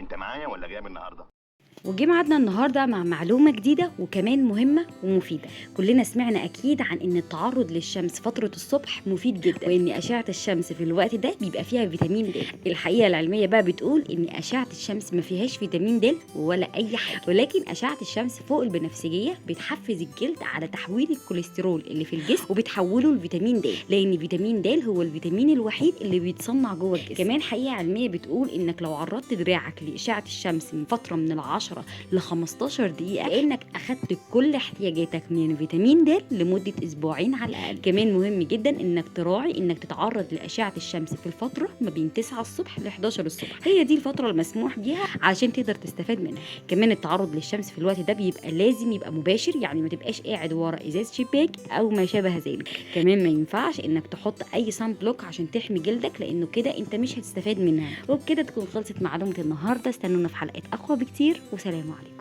انت معايا ولا جايب النهارده؟ وجه ميعادنا النهارده مع معلومة جديدة وكمان مهمة ومفيدة. كلنا سمعنا أكيد عن إن التعرض للشمس فترة الصبح مفيد جدا، وإن أشعة الشمس في الوقت ده بيبقى فيها فيتامين د. الحقيقة العلمية بقى بتقول إن أشعة الشمس ما فيهاش فيتامين د ولا أي حاجة، ولكن أشعة الشمس فوق البنفسجية بتحفز الجلد على تحويل الكوليسترول اللي في الجسم وبتحوله لفيتامين د، لأن فيتامين د هو الفيتامين الوحيد اللي بيتصنع جوه الجسم. كمان حقيقة علمية بتقول إنك لو عرضت دراعك لأشعة الشمس من فترة من ل10 ل 15 دقيقة كأنك أخدت كل احتياجاتك من فيتامين د لمدة أسبوعين على الأقل. كمان مهم جدا إنك تراعي إنك تتعرض لأشعة الشمس في الفترة ما بين 9 الصبح ل 11 الصبح، هي دي الفترة المسموح بيها علشان تقدر تستفاد منها. كمان التعرض للشمس في الوقت ده بيبقى لازم يبقى مباشر، يعني ما تبقاش قاعد ورا إزاز شباك أو ما شابه ذلك. كمان ما ينفعش إنك تحط أي سان بلوك عشان تحمي جلدك، لأنه كده أنت مش هتستفاد منها. وبكده تكون خلصت معلومة النهاردة. استنونا في حلقات أقوى بكتير، وسلام عليكم.